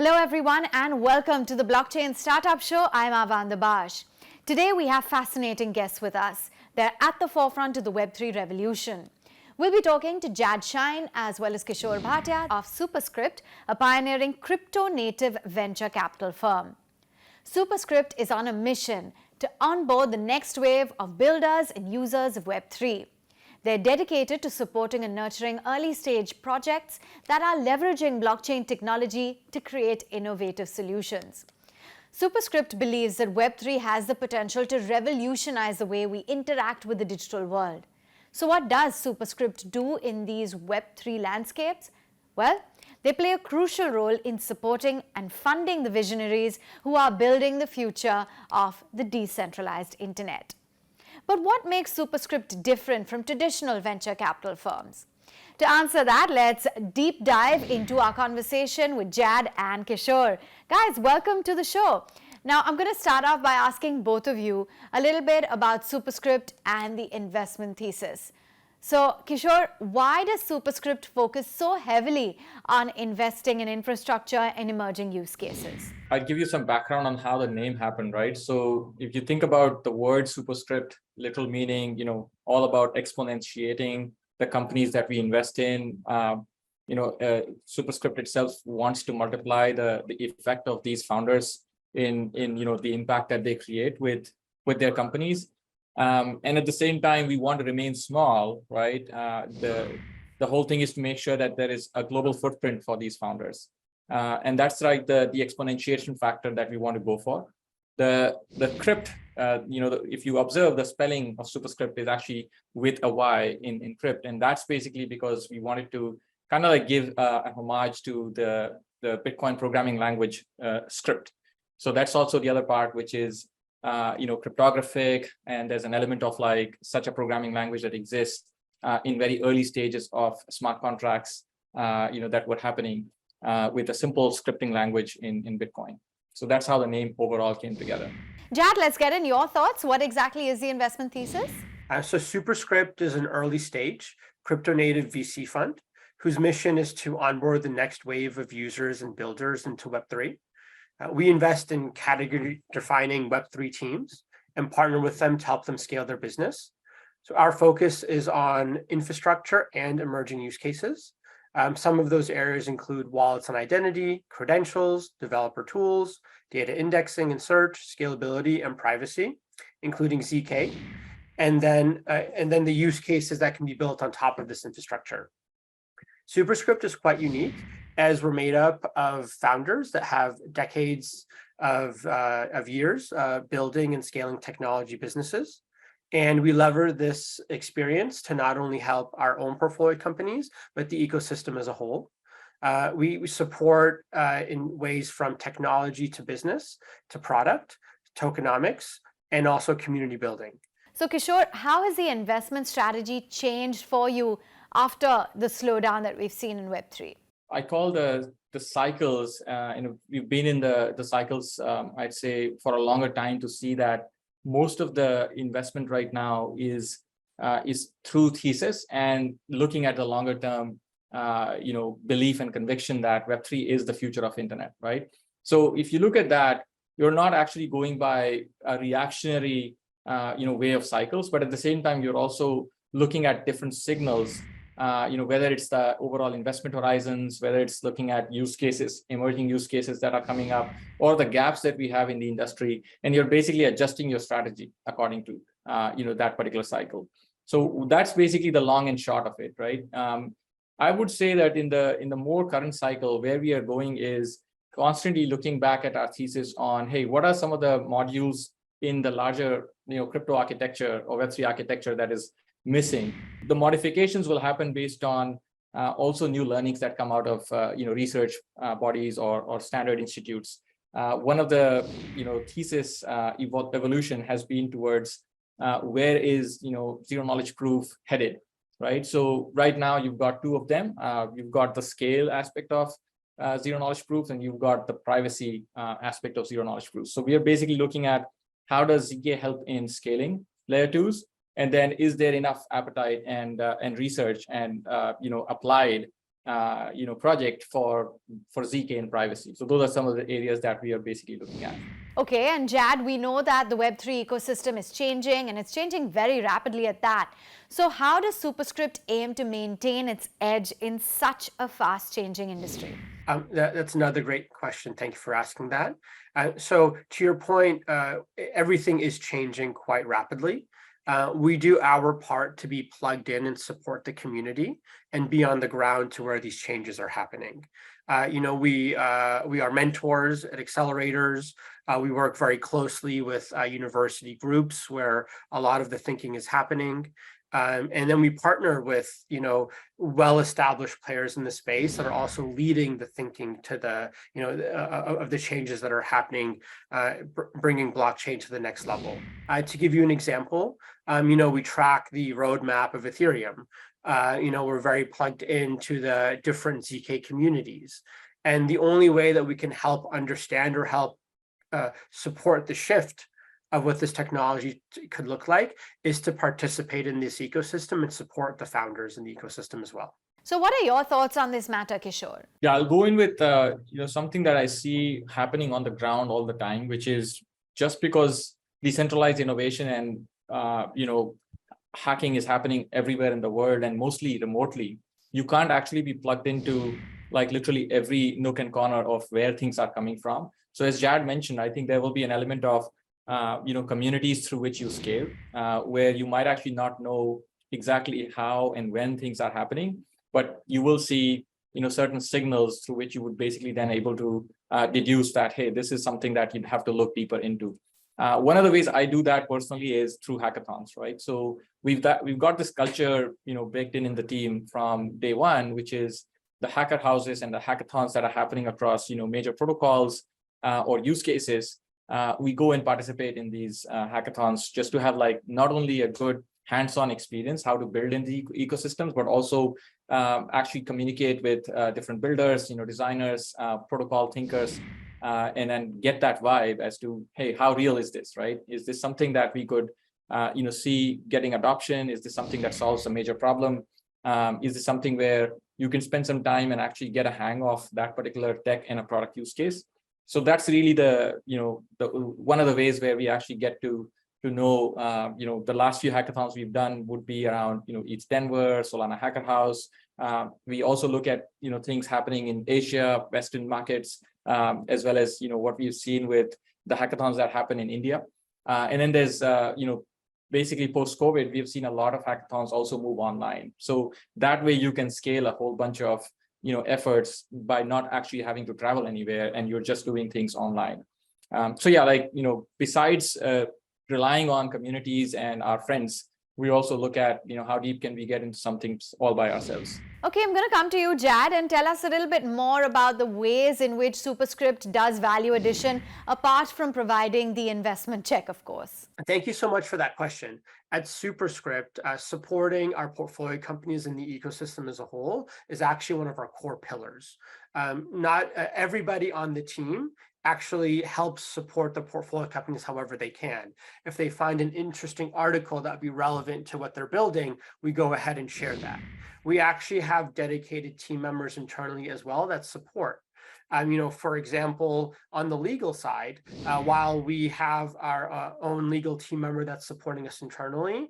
Hello everyone and welcome to the Blockchain Startup Show. I'm Avanda Bash. Today we have fascinating guests with us. They're at the forefront of the Web3 revolution. We'll be talking to Jad Chahine as well as Kishore Bhatia of Superscrypt, a pioneering crypto-native venture capital firm. Superscrypt is on a mission to onboard the next wave of builders and users of Web3. They're dedicated to supporting and nurturing early-stage projects that are leveraging blockchain technology to create innovative solutions. Superscrypt believes that Web3 has the potential to revolutionize the way we interact with the digital world. So what does Superscrypt do in these Web3 landscapes? Well, they play a crucial role in supporting and funding the visionaries who are building the future of the decentralized internet. But what makes Superscrypt different from traditional venture capital firms? To answer that, let's deep dive into our conversation with Jad and Kishore. Guys, welcome to the show. Now, I'm going to start off by asking both of you a little bit about Superscrypt and the investment thesis. So, Kishore, why does Superscrypt focus so heavily on investing in infrastructure and emerging use cases? I'll give you some background on how the name happened, right? So if you think about the word Superscript, literal meaning, all about exponentiating the companies that we invest in. Superscript itself wants to multiply the effect of these founders in the impact that they create with their companies. And at the same time, we want to remain small, right? The whole thing is to make sure that there is a global footprint for these founders. And that's right, the exponentiation factor that we want to go for. The crypt, if you observe, the spelling of Superscript is actually with a Y in crypt. And that's basically because we wanted to kind of like give a homage to the Bitcoin programming language script. So that's also the other part, which is cryptographic, and there's an element of like such a programming language that exists in very early stages of smart contracts, that were happening with a simple scripting language in Bitcoin. So that's how the name overall came together. Jad, let's get in your thoughts. What exactly is the investment thesis? So Superscrypt is an early stage crypto-native VC fund whose mission is to onboard the next wave of users and builders into Web3. We invest in category-defining Web3 teams and partner with them to help them scale their business. So our focus is on infrastructure and emerging use cases. Some of those areas include wallets and identity, credentials, developer tools, data indexing and search, scalability and privacy, including ZK, and then the use cases that can be built on top of this infrastructure. Superscrypt is quite unique, as we're made up of founders that have decades of years building and scaling technology businesses. And we lever this experience to not only help our own portfolio companies, but the ecosystem as a whole. We support in ways from technology to business, to product, tokenomics, and also community building. So Kishore, how has the investment strategy changed for you after the slowdown that we've seen in Web3? I call the cycles, we've been in the cycles, I'd say, for a longer time to see that most of the investment right now is through thesis and looking at the longer term, belief and conviction that Web3 is the future of internet, right? So if you look at that, you're not actually going by a reactionary, way of cycles, but at the same time, you're also looking at different signals, whether it's the overall investment horizons, whether it's looking at use cases, emerging use cases that are coming up, or the gaps that we have in the industry, and you're basically adjusting your strategy according to, that particular cycle. So that's basically the long and short of it, right? I would say that in the more current cycle, where we are going is constantly looking back at our thesis on, hey, what are some of the modules in the larger, crypto architecture or Web3 architecture that is missing. The modifications will happen based on also new learnings that come out of research bodies or standard institutes. One of the thesis evolution has been towards where is zero knowledge proof headed, right? So right now you've got two of them. You've got the scale aspect of zero knowledge proofs, and you've got the privacy aspect of zero knowledge proofs. So we are basically looking at how does ZK help in scaling layer twos. And then is there enough appetite and research and applied project for ZK and privacy. So those are some of the areas that we are basically looking at. Okay, and Jad, we know that the Web3 ecosystem is changing, and it's changing very rapidly at that. So how does Superscrypt aim to maintain its edge in such a fast-changing industry? That's another great question. Thank you for asking that. So to your point, everything is changing quite rapidly. We do our part to be plugged in and support the community and be on the ground to where these changes are happening. We are mentors at accelerators. We work very closely with university groups where a lot of the thinking is happening. And then we partner with, well-established players in the space that are also leading the thinking to the, of the changes that are happening, bringing blockchain to the next level. To give you an example, we track the roadmap of Ethereum. We're very plugged into the different ZK communities. And the only way that we can help understand or help support the shift of what this technology could look like is to participate in this ecosystem and support the founders in the ecosystem as well. So what are your thoughts on this matter, Kishore? Yeah, I'll go in with something that I see happening on the ground all the time, which is just because decentralized innovation and hacking is happening everywhere in the world and mostly remotely, you can't actually be plugged into like literally every nook and corner of where things are coming from. So as Jad mentioned, I think there will be an element of communities through which you scale, where you might actually not know exactly how and when things are happening, but you will see, certain signals through which you would basically then able to deduce that, hey, this is something that you'd have to look deeper into. One of the ways I do that personally is through hackathons, right? So we've got this culture, baked in the team from day one, which is the hacker houses and the hackathons that are happening across, major protocols or use cases. We go and participate in these hackathons just to have like not only a good hands-on experience, how to build in the ecosystems, but also actually communicate with different builders, designers, protocol thinkers, and then get that vibe as to, hey, how real is this, right? Is this something that we could, see getting adoption? Is this something that solves a major problem? Is this something where you can spend some time and actually get a hang of that particular tech and a product use case? So that's really the one of the ways where we actually get to know, the last few hackathons we've done would be around, Eats Denver, Solana Hacker House. We also look at, things happening in Asia, Western markets, as well as, what we've seen with the hackathons that happen in India. And then there's, basically post-COVID, we've seen a lot of hackathons also move online. So that way you can scale a whole bunch of efforts by not actually having to travel anywhere, and you're just doing things online. So yeah, besides relying on communities and our friends, we also look at, how deep can we get into something all by ourselves. Okay, I'm going to come to you, Jad, and tell us a little bit more about the ways in which Superscrypt does value addition, apart from providing the investment check, of course. Thank you so much for that question. At Superscrypt, supporting our portfolio companies in the ecosystem as a whole is actually one of our core pillars. Not everybody on the team actually helps support the portfolio companies however they can. If they find an interesting article that would be relevant to what they're building, we go ahead and share that. We actually have dedicated team members internally as well that support. For example, on the legal side, while we have our own legal team member that's supporting us internally,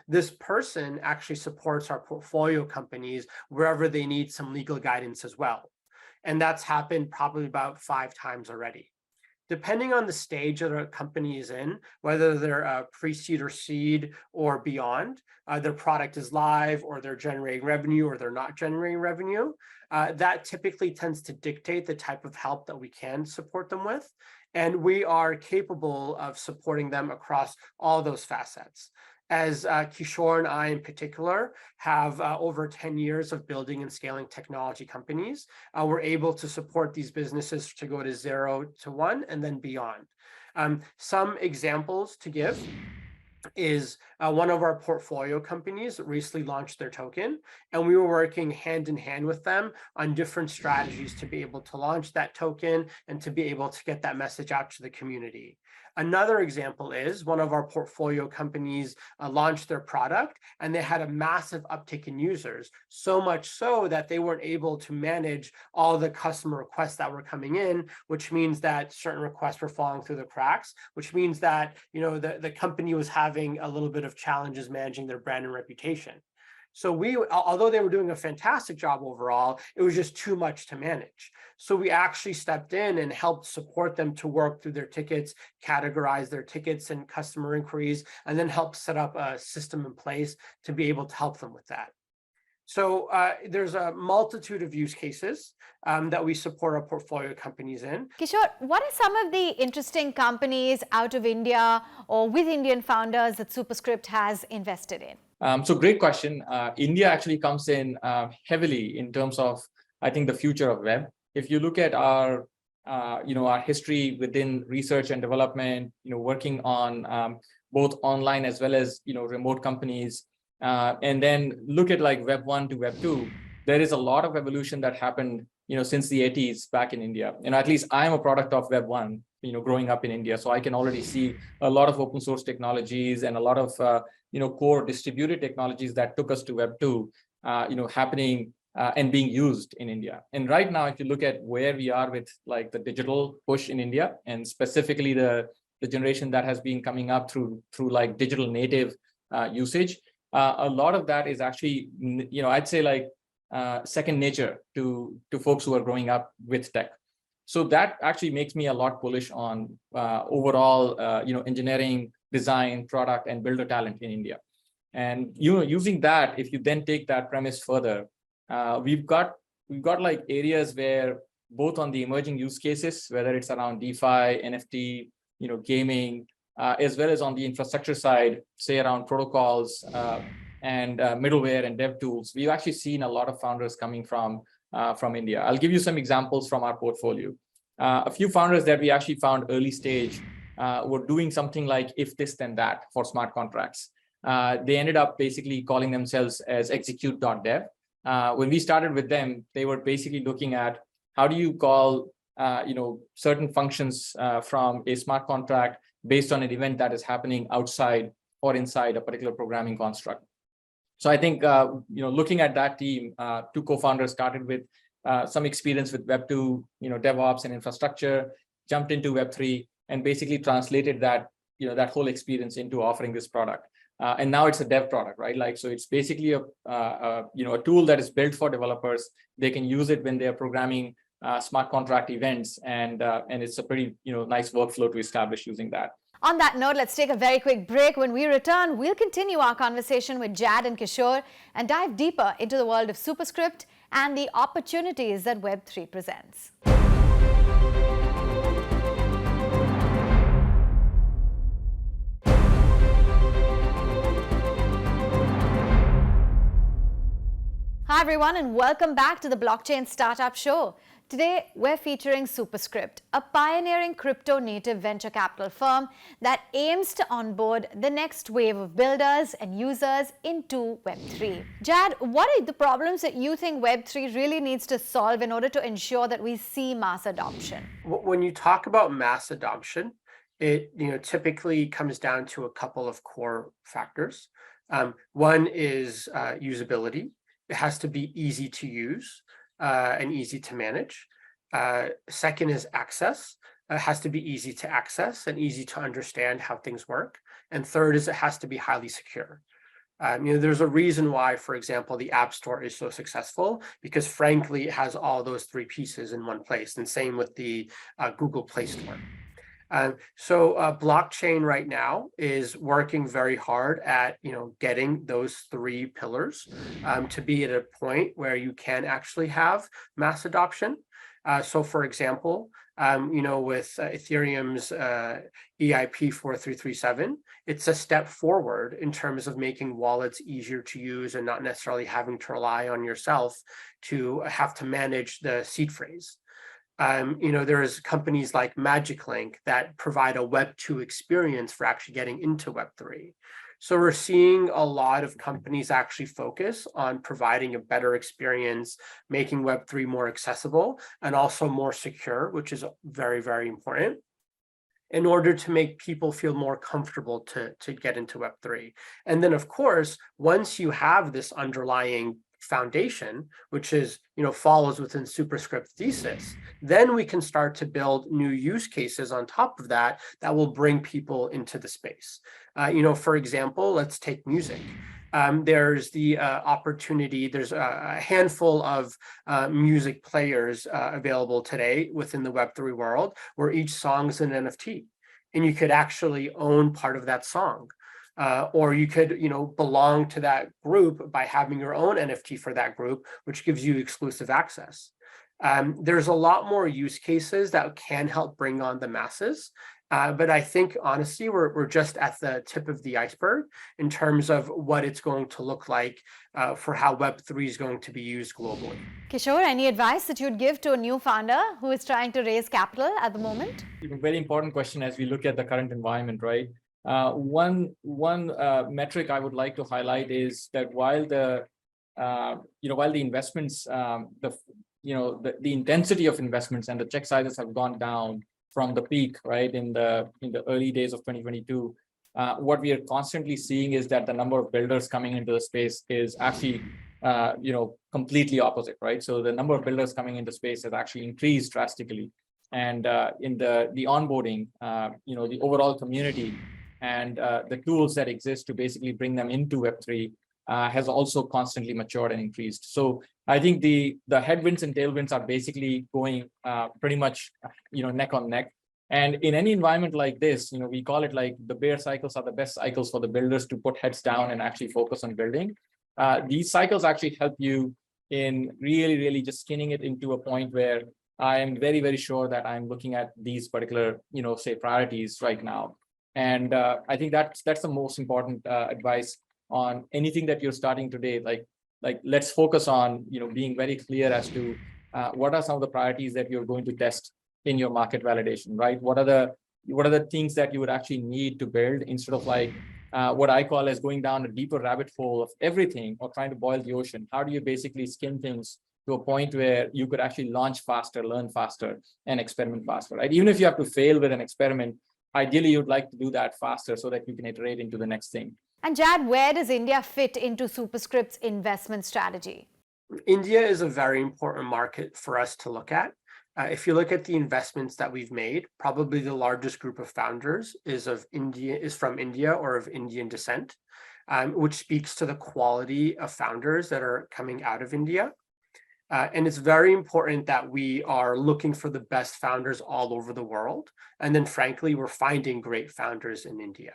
this person actually supports our portfolio companies wherever they need some legal guidance as well. And that's happened probably about 5 times already. Depending on the stage that a company is in, whether they're pre-seed or seed or beyond, their product is live or they're generating revenue or they're not generating revenue, that typically tends to dictate the type of help that we can support them with. And we are capable of supporting them across all those facets. As Kishore and I in particular have over 10 years of building and scaling technology companies, we're able to support these businesses to go to 0 to 1 and then beyond. Some examples to give is one of our portfolio companies recently launched their token, and we were working hand in hand with them on different strategies to be able to launch that token and to be able to get that message out to the community. Another example is one of our portfolio companies launched their product and they had a massive uptick in users, so much so that they weren't able to manage all the customer requests that were coming in, which means that certain requests were falling through the cracks, which means that the company was having a little bit of challenges managing their brand and reputation. So although they were doing a fantastic job overall, it was just too much to manage. So we actually stepped in and helped support them to work through their tickets, categorize their tickets and customer inquiries, and then help set up a system in place to be able to help them with that. So there's a multitude of use cases that we support our portfolio companies in. Kishore, what are some of the interesting companies out of India or with Indian founders that Superscrypt has invested in? So great question. India actually comes in heavily in terms of, I think, the future of web. If you look at our history within research and development, working on both online as well as remote companies, and then look at like Web 1 to Web 2, there is a lot of evolution that happened since the 80s back in India. At least I'm a product of Web 1, growing up in India, so I can already see a lot of open source technologies and a lot of core distributed technologies that took us to Web 2 happening and being used in India. And right now, if you look at where we are with like the digital push in India, and specifically the generation that has been coming up through like digital native usage, a lot of that is actually, I'd say like second nature to folks who are growing up with tech. So that actually makes me a lot bullish on overall, engineering, design, product, and builder talent in India. And using that, if you then take that premise further, we've got like areas where both on the emerging use cases, whether it's around DeFi, NFT, gaming, as well as on the infrastructure side, say around protocols and middleware and dev tools, we've actually seen a lot of founders coming from India. I'll give you some examples from our portfolio. A few founders that we actually found early stage were doing something like if this then that for smart contracts. They ended up basically calling themselves as execute.dev. When we started with them, they were basically looking at how do you call certain functions from a smart contract based on an event that is happening outside or inside a particular programming construct. So I think looking at that team, two co-founders started with some experience with Web 2, DevOps and infrastructure, jumped into Web 3, and basically translated that that whole experience into offering this product. And now it's a dev product, right? Like, so it's basically a tool that is built for developers. They can use it when they are programming smart contract events, and it's a pretty nice workflow to establish using that. On that note, let's take a very quick break. When we return, we'll continue our conversation with Jad and Kishore and dive deeper into the world of Superscrypt and the opportunities that Web3 presents. Hi everyone, and welcome back to the Blockchain Startup Show. Today, we're featuring Superscrypt, a pioneering crypto-native venture capital firm that aims to onboard the next wave of builders and users into Web3. Jad, what are the problems that you think Web3 really needs to solve in order to ensure that we see mass adoption? When you talk about mass adoption, it typically comes down to a couple of core factors. One is usability. It has to be easy to use and easy to manage. Second is access. It has to be easy to access and easy to understand how things work. And third is it has to be highly secure. There's a reason why, for example, the App Store is so successful, because frankly, it has all those three pieces in one place, and same with the Google Play Store. So blockchain right now is working very hard at getting those three pillars to be at a point where you can actually have mass adoption. So for example, with Ethereum's EIP 4337, it's a step forward in terms of making wallets easier to use and not necessarily having to rely on yourself to have to manage the seed phrase. There's companies like Magic Link that provide a Web 2 experience for actually getting into Web 3. So we're seeing a lot of companies actually focus on providing a better experience, making Web 3 more accessible and also more secure, which is very, very important. in order to make people feel more comfortable to get into Web3. And then, of course, once you have this underlying foundation, which is, follows within Superscrypt thesis, then we can start to build new use cases on top of that that will bring people into the space. For example, let's take music. There's the opportunity, there's a handful of music players available today within the Web3 world where each song is an NFT, and you could actually own part of that song. Or you could, belong to that group by having your own NFT for that group, which gives you exclusive access. There's a lot more use cases that can help bring on the masses. But I think, honestly, we're just at the tip of the iceberg in terms of what it's going to look like for how Web3 is going to be used globally. Kishore, any advice that you'd give to a new founder who is trying to raise capital at the moment? A very important question as we look at the current environment, right? One metric I would like to highlight is that while the investments, the intensity of investments and the check sizes have gone down from the peak, right, in the early days of 2022, what we are constantly seeing is that the number of builders coming into the space is actually completely opposite, right? So the number of builders coming into space has actually increased drastically, and in the onboarding, the overall community and the tools that exist to basically bring them into Web3 has also constantly matured and increased. So I think the headwinds and tailwinds are basically going pretty much neck on neck. And in any environment like this, we call it like the bear cycles are the best cycles for the builders to put heads down and actually focus on building. These cycles actually help you in really just skinning it into a point where I am very, very sure that I'm looking at these particular, say priorities right now. And I think that's the most important advice on anything that you're starting today. Like let's focus on being very clear as to what are some of the priorities that you're going to test in your market validation, right? What are the things that you would actually need to build instead of like what I call as going down a deeper rabbit hole of everything or trying to boil the ocean? How do you basically skim things to a point where you could actually launch faster, learn faster, and experiment faster, right? Even if you have to fail with an experiment, ideally you'd like to do that faster so that you can iterate into the next thing. And Jad, where does India fit into Superscript's investment strategy? India is a very important market for us to look at. If you look at the investments that we've made, probably the largest group of founders is from India or of Indian descent, which speaks to the quality of founders that are coming out of India. And it's very important that we are looking for the best founders all over the world. And then frankly, we're finding great founders in India.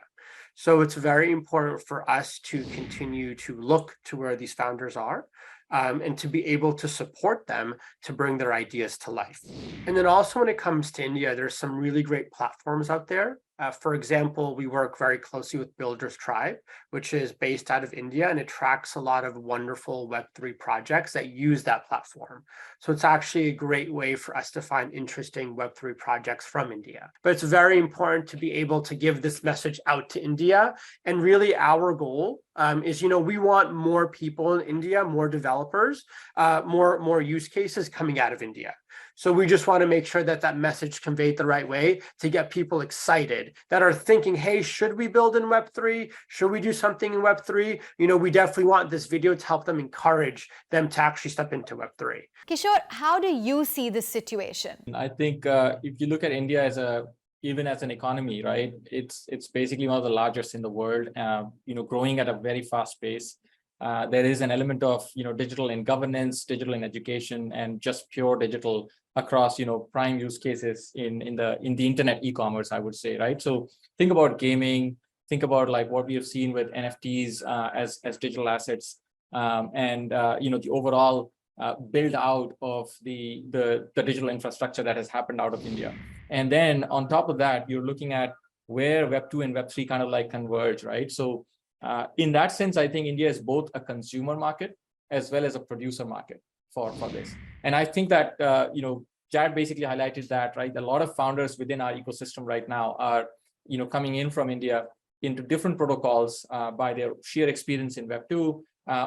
So it's very important for us to continue to look to where these founders are and to be able to support them to bring their ideas to life. And then also when it comes to India, there's some really great platforms out there. For example, we work very closely with Builders Tribe, which is based out of India, and it tracks a lot of wonderful Web3 projects that use that platform. So it's actually a great way for us to find interesting Web3 projects from India. But it's very important to be able to give this message out to India. And really our goal is, we want more people in India, more developers, more use cases coming out of India. So we just want to make sure that that message conveyed the right way to get people excited that are thinking, hey, should we build in Web3? Should we do something in Web3? We definitely want this video to help them encourage them to actually step into Web3. Kishore, how do you see this situation? I think if you look at India even as an economy, right, it's basically one of the largest in the world, growing at a very fast pace. There is an element of digital in governance, digital in education, and just pure digital across prime use cases in the internet e-commerce, I would say, right? So think about gaming, think about like what we have seen with NFTs as digital assets, and the overall build out of the digital infrastructure that has happened out of India. And then on top of that, you're looking at where Web2 and Web3 kind of like converge, right? So in that sense, I think India is both a consumer market as well as a producer market for this. And I think that, Jad basically highlighted that, right? A lot of founders within our ecosystem right now are, coming in from India into different protocols by their sheer experience in Web2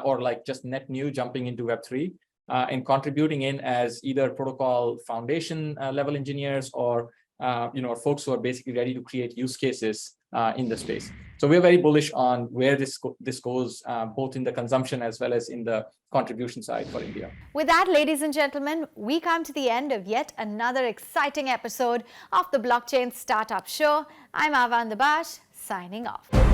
or like just net new jumping into Web3 and contributing in as either protocol foundation level engineers or folks who are basically ready to create use cases in the space. So we're very bullish on where this goes, both in the consumption as well as in the contribution side for India. With that, ladies and gentlemen, we come to the end of yet another exciting episode of the Blockchain Startup Show. I'm Avan Dabash, signing off.